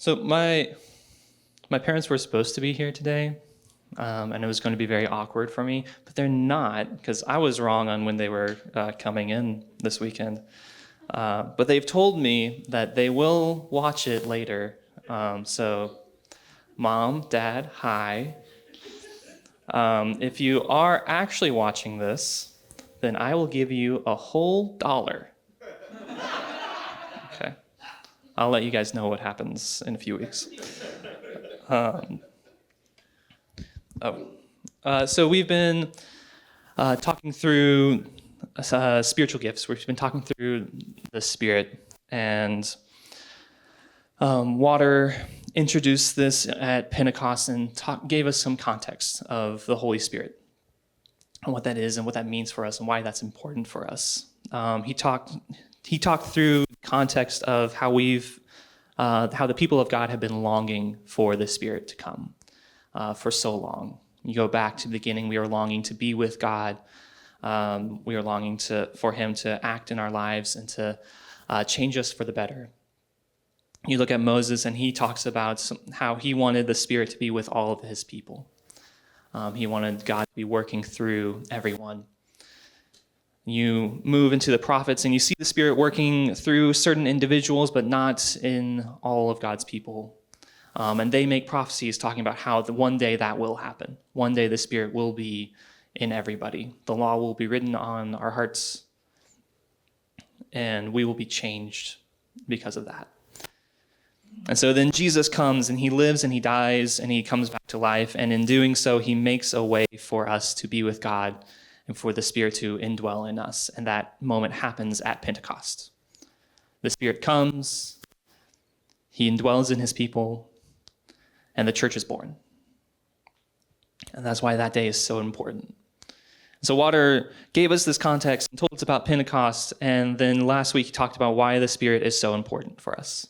So my parents were supposed to be here today, and it was going to be very awkward for me, but they're not, because I was wrong on when they were coming in this weekend. But they've told me that they will watch it later. So, Mom, Dad, hi. If you are actually watching this, then I will give you a whole $1. Okay. I'll let you guys know what happens in a few weeks. So we've been talking through spiritual gifts. We've been talking through the Spirit, and Water introduced this at Pentecost and gave us some context of the Holy Spirit and what that is and what that means for us and why that's important for us. He talked through context of how how the people of God have been longing for the Spirit to come for so long. You go back to the beginning, we were longing to be with God. We were longing for Him to act in our lives and to change us for the better. You look at Moses, and he talks about how he wanted the Spirit to be with all of his people. He wanted God to be working through everyone. You move into the prophets, and you see the Spirit working through certain individuals, but not in all of God's people. And they make prophecies talking about how one day that will happen. One day the Spirit will be in everybody. The law will be written on our hearts, and we will be changed because of that. And so then Jesus comes, and he lives, and he dies, and he comes back to life. And in doing so, he makes a way for us to be with God and for the Spirit to indwell in us. And that moment happens at Pentecost. The Spirit comes, he indwells in his people, and the church is born. And that's why that day is so important. So Water gave us this context and told us about Pentecost. And then last week he talked about why the Spirit is so important for us.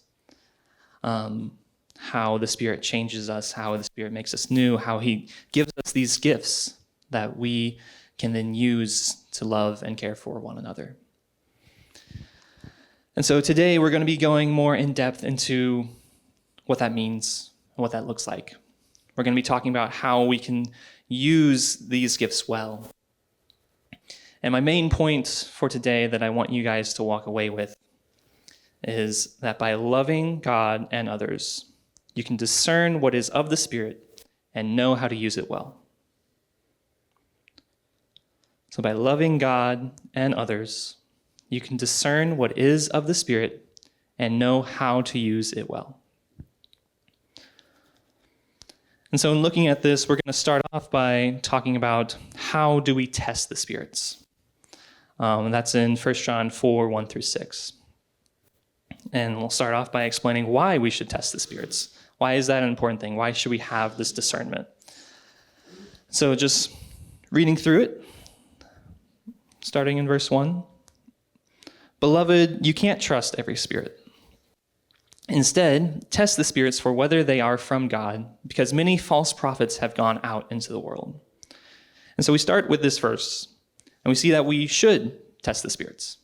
How the Spirit changes us, how the Spirit makes us new, how he gives us these gifts that we can then use to love and care for one another. And so today we're going to be going more in depth into what that means and what that looks like. We're going to be talking about how we can use these gifts well. And my main point for today that I want you guys to walk away with is that by loving God and others, you can discern what is of the Spirit and know how to use it well. So by loving God and others, you can discern what is of the Spirit and know how to use it well. And so in looking at this, we're going to start off by talking about how do we test the spirits. And that's in 1 John 4, 1 through 6. And we'll start off by explaining why we should test the spirits. Why is that an important thing? Why should we have this discernment? So just reading through it, starting in verse 1. Beloved, you can't trust every spirit. Instead, test the spirits for whether they are from God, because many false prophets have gone out into the world. And so we start with this verse, and we see that we should test the spirits.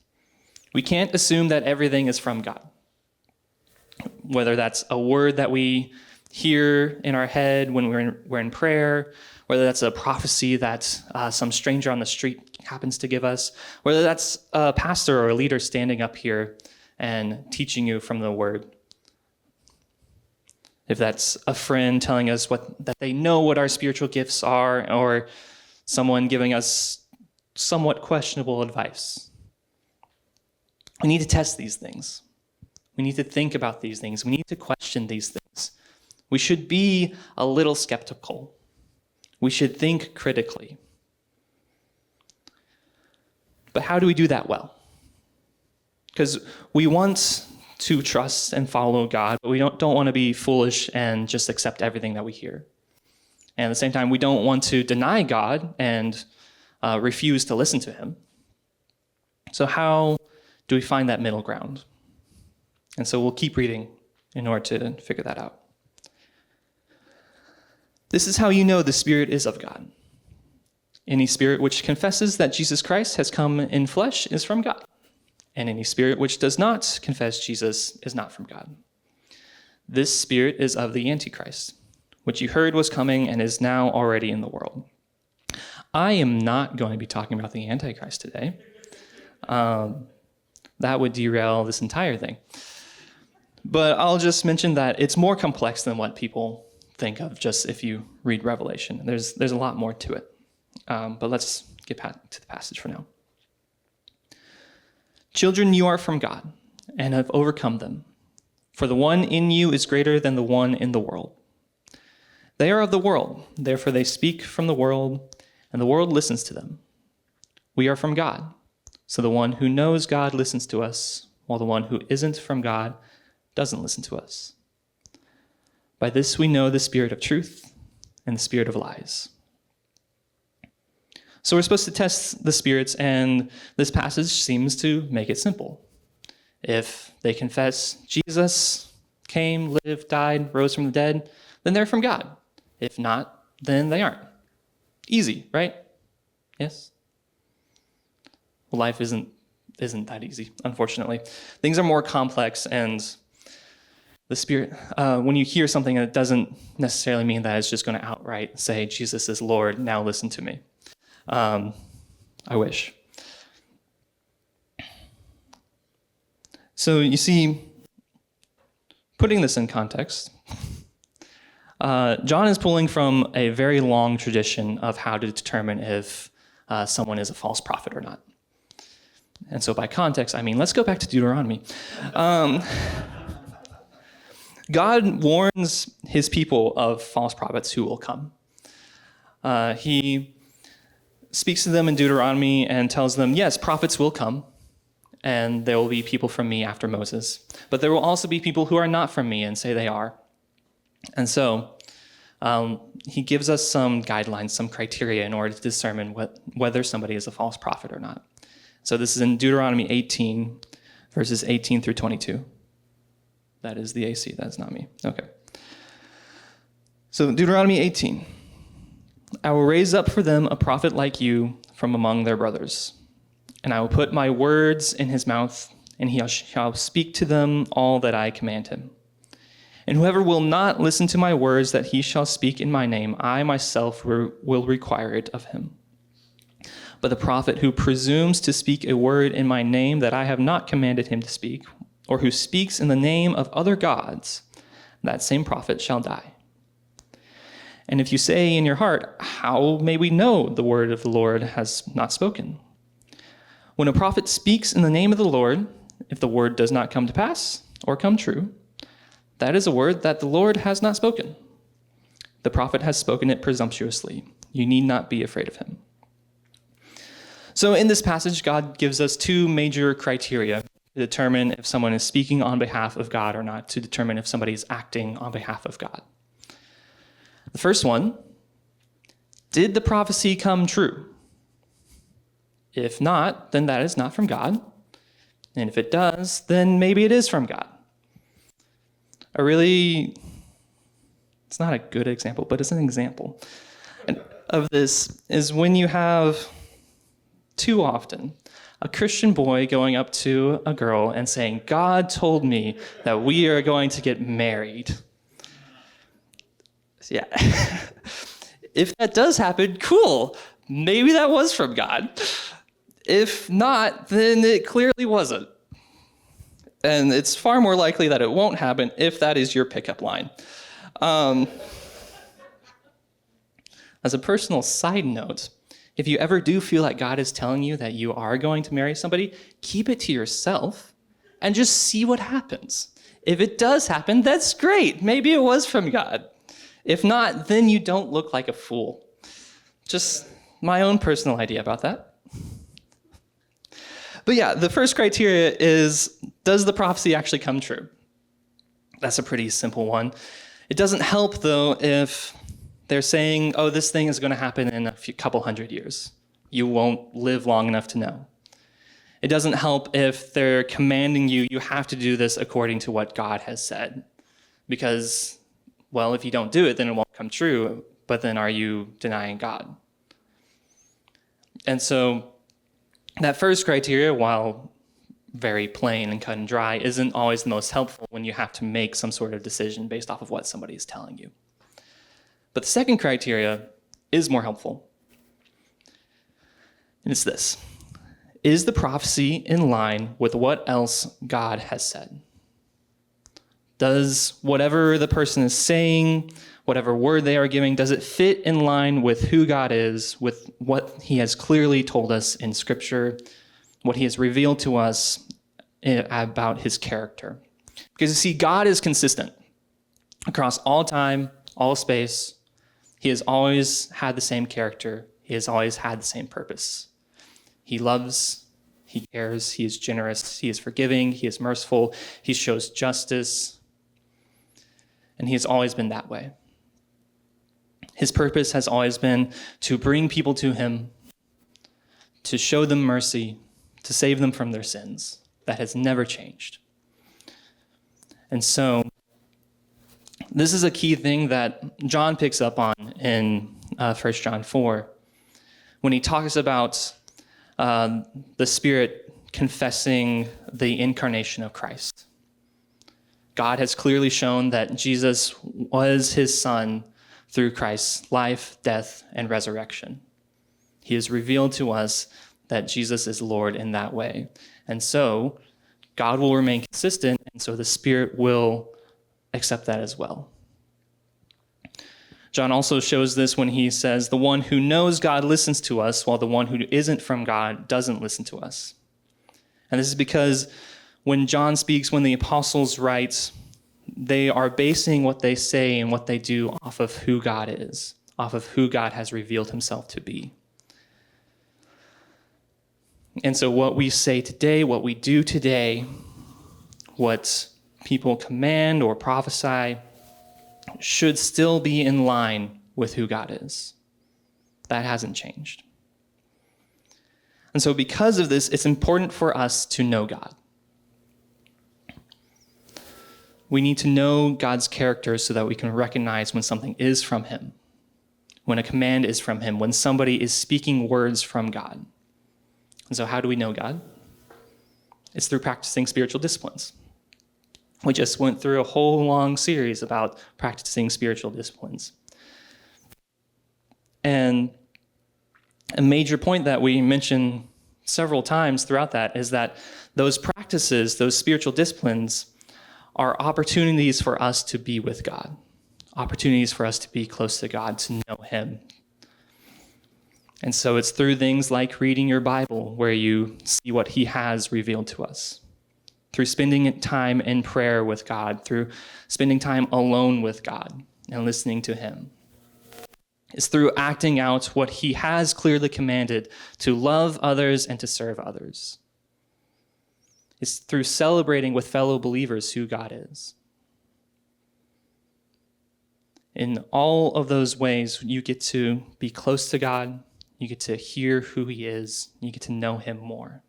We can't assume that everything is from God. Whether that's a word that we hear in our head when we're in prayer, whether that's a prophecy that some stranger on the street happens to give us, whether that's a pastor or a leader standing up here and teaching you from the word. If that's a friend telling us that they know what our spiritual gifts are, or someone giving us somewhat questionable advice. We need to test these things. We need to think about these things. We need to question these things. We should be a little skeptical. We should think critically. But how do we do that well? Because we want to trust and follow God, but we don't want to be foolish and just accept everything that we hear. And at the same time, we don't want to deny God and refuse to listen to him. So how do we find that middle ground? And so we'll keep reading in order to figure that out. This is how you know the Spirit is of God. Any spirit which confesses that Jesus Christ has come in flesh is from God. And any spirit which does not confess Jesus is not from God. This spirit is of the Antichrist, which you heard was coming and is now already in the world. I am not going to be talking about the Antichrist today. That would derail this entire thing. But I'll just mention that it's more complex than what people think of just if you read Revelation. There's a lot more to it. But let's get back to the passage for now. Children, you are from God and have overcome them. For the one in you is greater than the one in the world. They are of the world, therefore they speak from the world, and the world listens to them. We are from God, so the one who knows God listens to us, while the one who isn't from God doesn't listen to us. By this we know the spirit of truth and the spirit of lies. So we're supposed to test the spirits, and this passage seems to make it simple. If they confess Jesus came, lived, died, rose from the dead, then they're from God. If not, then they aren't. Easy, right? Yes? Well, life isn't that easy, unfortunately. Things are more complex, and the Spirit, when you hear something, it doesn't necessarily mean that it's just going to outright say, Jesus is Lord, now listen to me. I wish. So you see, putting this in context, John is pulling from a very long tradition of how to determine if someone is a false prophet or not. And so by context, I mean, let's go back to Deuteronomy. God warns his people of false prophets who will come. He speaks to them in Deuteronomy and tells them, yes, prophets will come, and there will be people from me after Moses. But there will also be people who are not from me and say they are. And so he gives us some guidelines, some criteria in order to determine whether somebody is a false prophet or not. So this is in Deuteronomy 18, verses 18 through 22. That is the AC, that's not me. Okay. So Deuteronomy 18. I will raise up for them a prophet like you from among their brothers, and I will put my words in his mouth, and he shall speak to them all that I command him. And whoever will not listen to my words that he shall speak in my name, I myself will require it of him. But the prophet who presumes to speak a word in my name that I have not commanded him to speak, or who speaks in the name of other gods, that same prophet shall die. And if you say in your heart, how may we know the word of the Lord has not spoken? When a prophet speaks in the name of the Lord, if the word does not come to pass or come true, that is a word that the Lord has not spoken. The prophet has spoken it presumptuously. You need not be afraid of him. So in this passage, God gives us two major criteria to determine if someone is speaking on behalf of God or not, to determine if somebody is acting on behalf of God. The first one, did the prophecy come true? If not, then that is not from God. And if it does, then maybe it is from God. It's not a good example, but it's an example of this is when you have too often a Christian boy going up to a girl and saying, God told me that we are going to get married. Yeah. If that does happen, cool. Maybe that was from God. If not, then it clearly wasn't. And it's far more likely that it won't happen if that is your pickup line. As a personal side note, if you ever do feel like God is telling you that you are going to marry somebody, keep it to yourself and just see what happens. If it does happen, that's great. Maybe it was from God. If not, then you don't look like a fool. Just my own personal idea about that. But yeah, the first criteria is, does the prophecy actually come true? That's a pretty simple one. It doesn't help, though, if they're saying, oh, this thing is going to happen in a couple hundred years. You won't live long enough to know. It doesn't help if they're commanding you, you have to do this according to what God has said. Because, well, if you don't do it, then it won't come true. But then are you denying God? And so that first criteria, while very plain and cut and dry isn't always the most helpful when you have to make some sort of decision based off of what somebody is telling you. But the second criteria is more helpful. And it's this: is the prophecy in line with what else God has said? Does whatever the person is saying, whatever word they are giving, does it fit in line with who God is, with what he has clearly told us in Scripture, what he has revealed to us about his character? Because you see, God is consistent across all time, all space. He has always had the same character. He has always had the same purpose. He loves, he cares, he is generous, he is forgiving, he is merciful, he shows justice, and he has always been that way. His purpose has always been to bring people to him, to show them mercy, to save them from their sins. That has never changed. And so, this is a key thing that John picks up on in 1 John 4, when he talks about the Spirit confessing the incarnation of Christ. God has clearly shown that Jesus was his Son through Christ's life, death, and resurrection. He has revealed to us that Jesus is Lord in that way. And so God will remain consistent, and so the Spirit will accept that as well. John also shows this when he says, the one who knows God listens to us, while the one who isn't from God doesn't listen to us. And this is because when John speaks, when the apostles write, they are basing what they say and what they do off of who God is, off of who God has revealed himself to be. And so what we say today, what we do today, what people command or prophesy, should still be in line with who God is. That hasn't changed. And so because of this, it's important for us to know God. We need to know God's character so that we can recognize when something is from him, when a command is from him, when somebody is speaking words from God. And so how do we know God? It's through practicing spiritual disciplines. We just went through a whole long series about practicing spiritual disciplines. And a major point that we mention several times throughout that is that those practices, those spiritual disciplines, are opportunities for us to be with God, opportunities for us to be close to God, to know him. And so it's through things like reading your Bible where you see what he has revealed to us, through spending time in prayer with God, through spending time alone with God and listening to him. It's through acting out what he has clearly commanded, to love others and to serve others. It's through celebrating with fellow believers who God is. In all of those ways, you get to be close to God, you get to hear who he is, you get to know him more.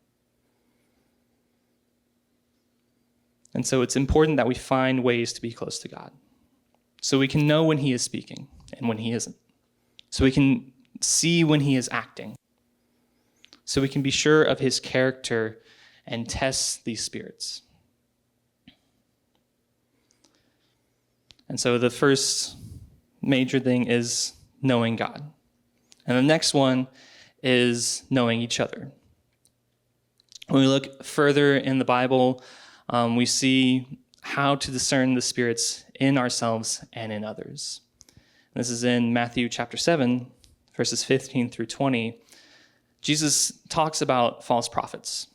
And so it's important that we find ways to be close to God, so we can know when he is speaking and when he isn't, so we can see when he is acting, so we can be sure of his character and test these spirits. And so the first major thing is knowing God. And the next one is knowing each other. When we look further in the Bible, we see how to discern the spirits in ourselves and in others. This is in Matthew chapter 7, verses 15 through 20. Jesus talks about false prophets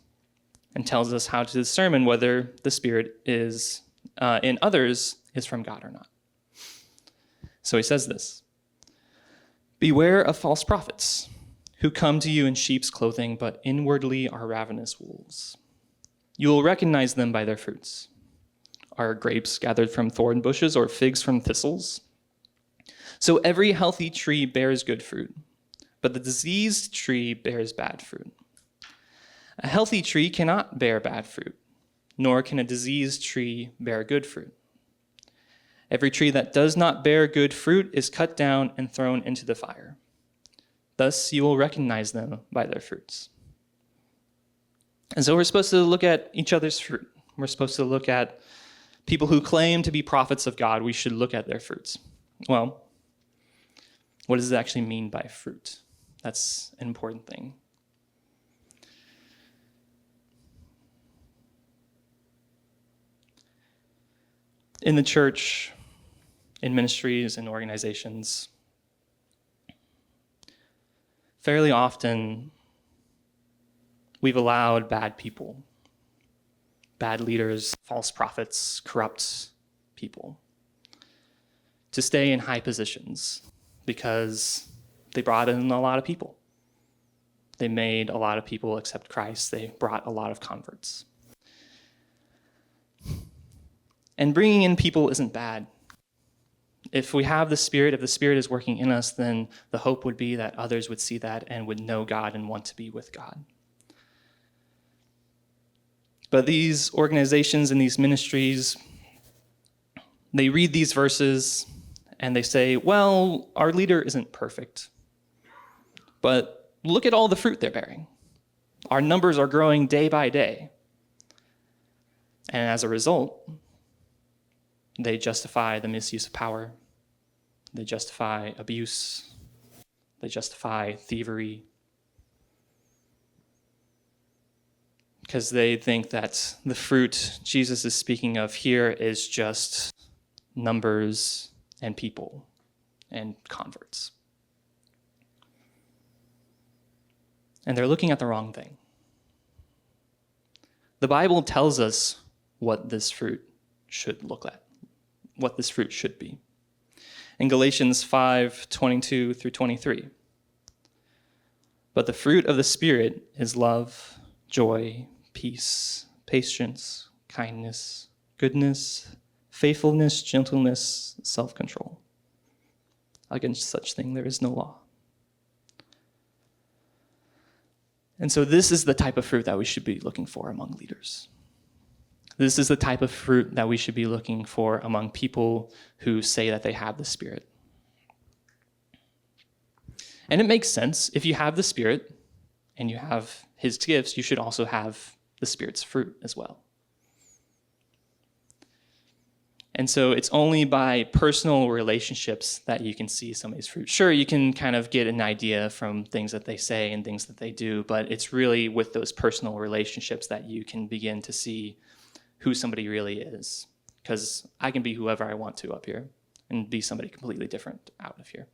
and tells us how to discern whether the spirit is in others is from God or not. So he says this: "Beware of false prophets who come to you in sheep's clothing, but inwardly are ravenous wolves. You will recognize them by their fruits. Are grapes gathered from thorn bushes or figs from thistles? So every healthy tree bears good fruit, but the diseased tree bears bad fruit. A healthy tree cannot bear bad fruit, nor can a diseased tree bear good fruit. Every tree that does not bear good fruit is cut down and thrown into the fire. Thus you will recognize them by their fruits." And so we're supposed to look at each other's fruit. We're supposed to look at people who claim to be prophets of God. We should look at their fruits. Well, what does it actually mean by fruit? That's an important thing. In the church, in ministries and organizations, fairly often we've allowed bad people, bad leaders, false prophets, corrupt people to stay in high positions because they brought in a lot of people. They made a lot of people accept Christ. They brought a lot of converts. And bringing in people isn't bad. If we have the Spirit, if the Spirit is working in us, then the hope would be that others would see that and would know God and want to be with God. But these organizations and these ministries, they read these verses and they say, well, our leader isn't perfect, but look at all the fruit they're bearing. Our numbers are growing day by day. And as a result, they justify the misuse of power. They justify abuse. They justify thievery. Because they think that the fruit Jesus is speaking of here is just numbers and people and converts. And they're looking at the wrong thing. The Bible tells us what this fruit should look like, what this fruit should be. In Galatians 5:22 through 23. But the fruit of the Spirit is love, joy, peace, patience, kindness, goodness, faithfulness, gentleness, self-control. Against such thing there is no law. And so this is the type of fruit that we should be looking for among leaders. This is the type of fruit that we should be looking for among people who say that they have the Spirit. And it makes sense. If you have the Spirit and you have His gifts, you should also have the Spirit's fruit as well. And so it's only by personal relationships that you can see somebody's fruit. Sure, you can kind of get an idea from things that they say and things that they do, but it's really with those personal relationships that you can begin to see who somebody really is. Because I can be whoever I want to up here and be somebody completely different out of here.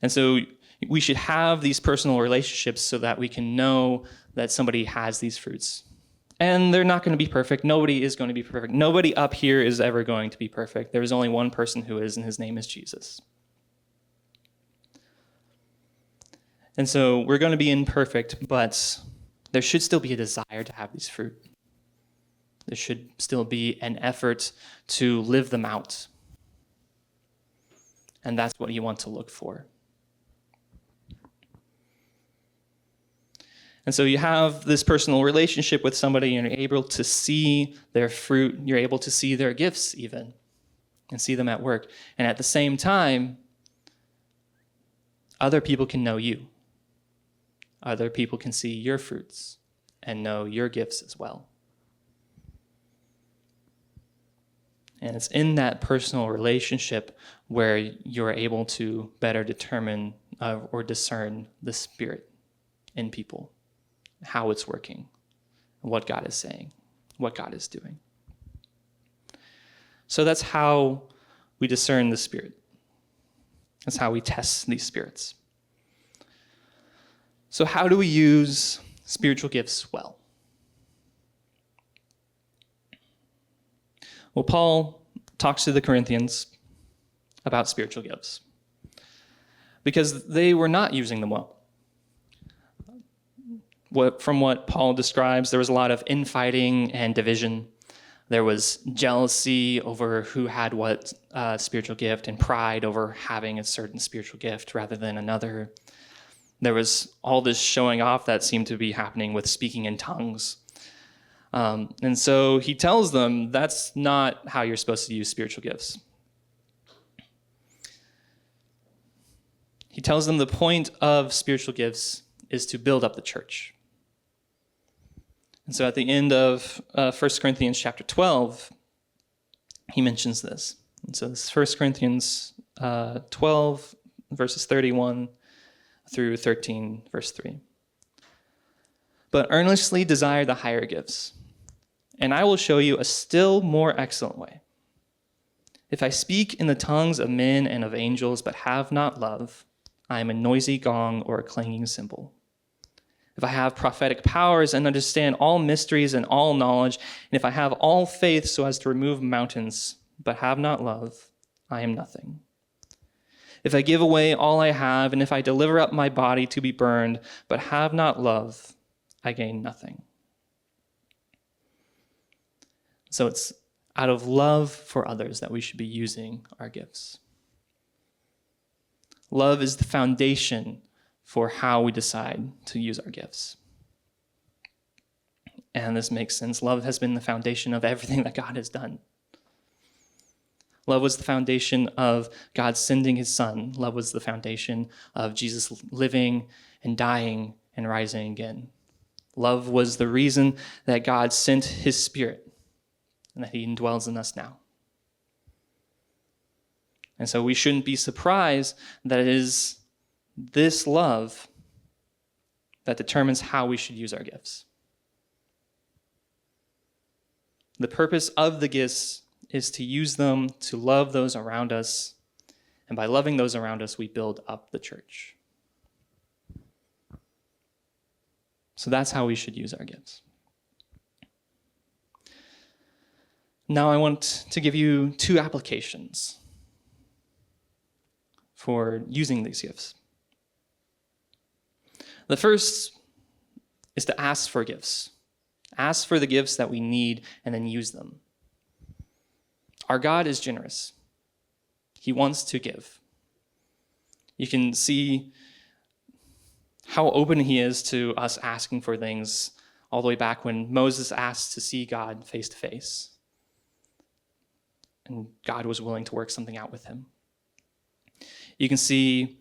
And so we should have these personal relationships so that we can know that somebody has these fruits. And they're not going to be perfect. Nobody is going to be perfect. Nobody up here is ever going to be perfect. There is only one person who is, and his name is Jesus. And so we're going to be imperfect, but there should still be a desire to have these fruit. There should still be an effort to live them out. And that's what you want to look for. And so you have this personal relationship with somebody and you're able to see their fruit. You're able to see their gifts even and see them at work. And at the same time, other people can know you. Other people can see your fruits and know your gifts as well. And it's in that personal relationship where you're able to better determine or discern the Spirit in people, how it's working, what God is saying, what God is doing. So that's how we discern the Spirit. That's how we test these spirits. So how do we use spiritual gifts well? Well, Paul talks to the Corinthians about spiritual gifts because they were not using them well. From what Paul describes, there was a lot of infighting and division. There was jealousy over who had what spiritual gift and pride over having a certain spiritual gift rather than another. There was all this showing off that seemed to be happening with speaking in tongues. And so he tells them that's not how you're supposed to use spiritual gifts. He tells them the point of spiritual gifts is to build up the church. And so at the end of 1 Corinthians chapter 12, he mentions this. And so this is 1 Corinthians 12, verses 31 through 13, verse 3. But earnestly desire the higher gifts, and I will show you a still more excellent way. If I speak in the tongues of men and of angels, but have not love, I am a noisy gong or a clanging cymbal. If I have prophetic powers and understand all mysteries and all knowledge, and if I have all faith so as to remove mountains, but have not love, I am nothing. If I give away all I have, and if I deliver up my body to be burned, but have not love, I gain nothing. So it's out of love for others that we should be using our gifts. Love is the foundation for how we decide to use our gifts. And this makes sense. Love has been the foundation of everything that God has done. Love was the foundation of God sending his son. Love was the foundation of Jesus living and dying and rising again. Love was the reason that God sent his Spirit and that he indwells in us now. And so we shouldn't be surprised that it is this love that determines how we should use our gifts. The purpose of the gifts is to use them to love those around us, and by loving those around us, we build up the church. So that's how we should use our gifts. Now I want to give you 2 applications for using these gifts. The first is to ask for gifts. Ask for the gifts that we need and then use them. Our God is generous. He wants to give. You can see how open he is to us asking for things all the way back when Moses asked to see God face to face. And God was willing to work something out with him. You can see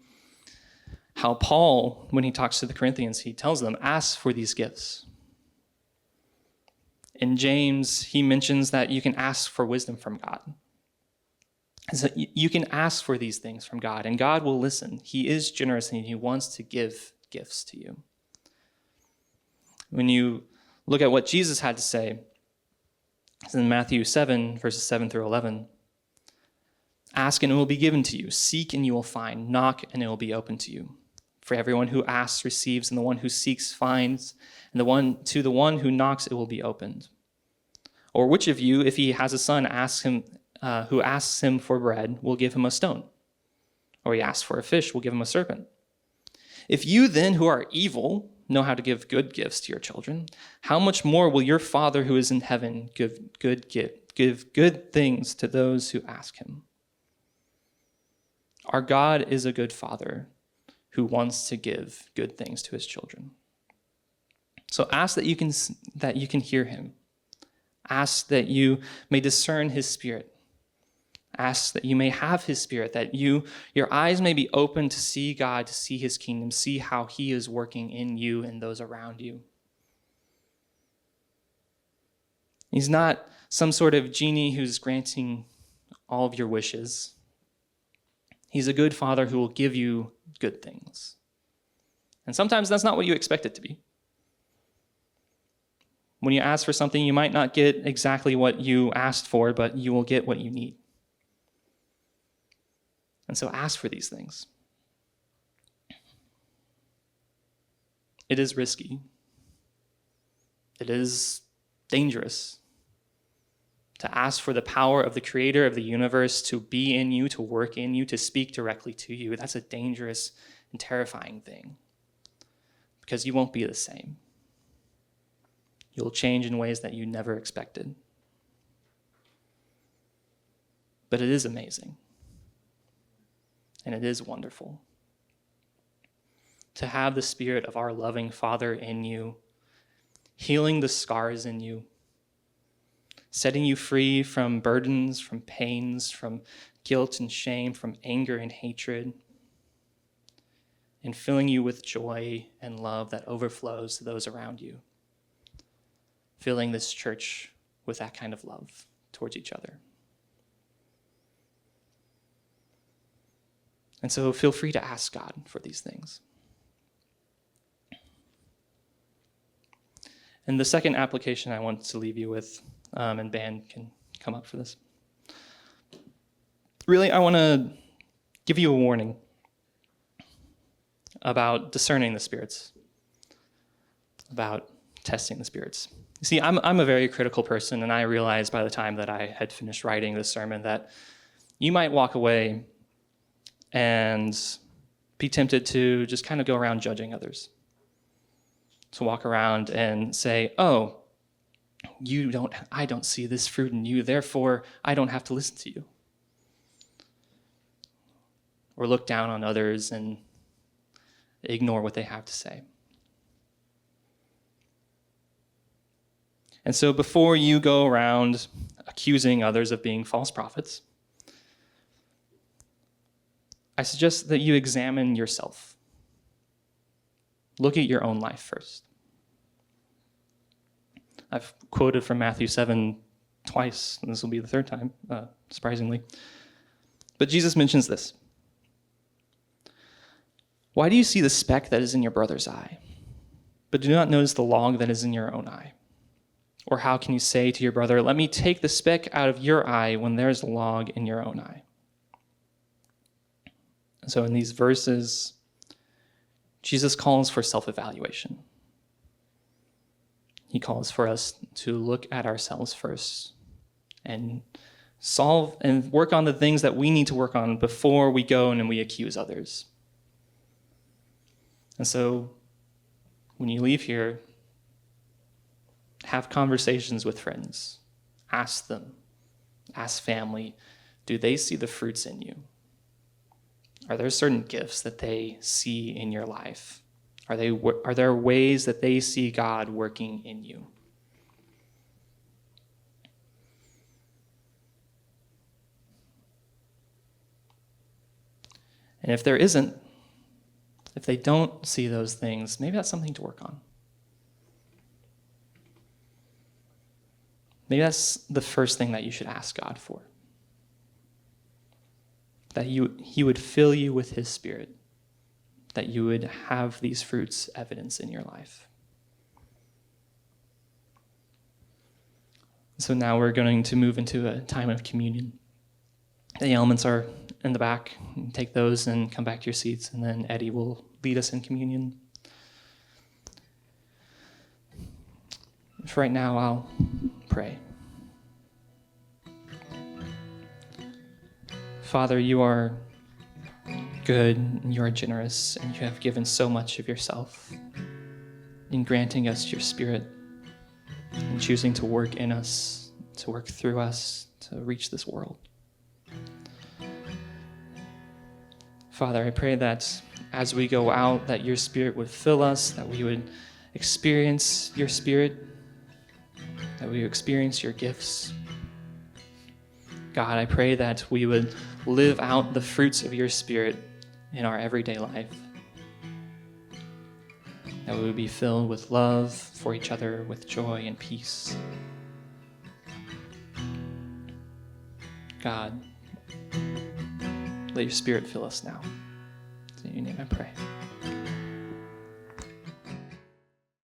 how Paul, when he talks to the Corinthians, he tells them, ask for these gifts. In James, he mentions that you can ask for wisdom from God. So you can ask for these things from God, and God will listen. He is generous, and he wants to give gifts to you. When you look at what Jesus had to say, it's in Matthew 7, verses 7 through 11. Ask and it will be given to you. Seek and you will find. Knock and it will be open to you. For everyone who asks receives, and the one who seeks finds, and to the one who knocks it will be opened. Or which of you, if he has a son, who asks him for bread, will give him a stone? Or he asks for a fish, will give him a serpent? If you then, who are evil, know how to give good gifts to your children, how much more will your Father who is in heaven give good things to those who ask him? Our God is a good Father who wants to give good things to his children. So ask that you can hear him. Ask that you may discern his Spirit. Ask that you may have his Spirit, that your eyes may be open to see God, to see his kingdom, see how he is working in you and those around you. He's not some sort of genie who's granting all of your wishes. He's a good Father who will give you good things. And sometimes that's not what you expect it to be. When you ask for something, you might not get exactly what you asked for, but you will get what you need. And so ask for these things. It is risky. It is dangerous to ask for the power of the creator of the universe to be in you, to work in you, to speak directly to you. That's a dangerous and terrifying thing because you won't be the same. You'll change in ways that you never expected. But it is amazing. And it is wonderful to have the Spirit of our loving Father in you, healing the scars in you, setting you free from burdens, from pains, from guilt and shame, from anger and hatred. in filling you with joy and love that overflows to those around you. Filling this church with that kind of love towards each other. And so feel free to ask God for these things. And the second application I want to leave you with, and band can come up for this. Really, I want to give you a warning about discerning the spirits, about testing the spirits. You see, I'm a very critical person, and I realized by the time that I had finished writing this sermon that you might walk away and be tempted to just kind of go around judging others. To walk around and say, oh, I don't see this fruit in you, therefore I don't have to listen to you. Or look down on others and ignore what they have to say. And so before you go around accusing others of being false prophets, I suggest that you examine yourself. Look at your own life first. I've quoted from Matthew 7 twice, and this will be the third time, surprisingly. But Jesus mentions this. Why do you see the speck that is in your brother's eye, but do not notice the log that is in your own eye? Or how can you say to your brother, let me take the speck out of your eye when there's a log in your own eye? And so in these verses, Jesus calls for self-evaluation. He calls for us to look at ourselves first and solve and work on the things that we need to work on before we go and we accuse others. And so when you leave here, have conversations with friends. Ask them. Ask family. Do they see the fruits in you? Are there certain gifts that they see in your life? Are there ways that they see God working in you? And if there isn't, if they don't see those things, maybe that's something to work on. Maybe that's the first thing that you should ask God for. That He would fill you with His Spirit. That you would have these fruits evidence in your life. So now we're going to move into a time of communion. The elements are in the back. Take those and come back to your seats, and then Eddie will lead us in communion. For right now, I'll pray. Father, you are good, and you are generous, and you have given so much of yourself in granting us your Spirit and choosing to work in us, to work through us, to reach this world. Father, I pray that as we go out, that your Spirit would fill us, that we would experience your Spirit, that we would experience your gifts. God, I pray that we would live out the fruits of your Spirit in our everyday life. That we would be filled with love for each other, with joy and peace. God, let your Spirit fill us now. In your name I pray.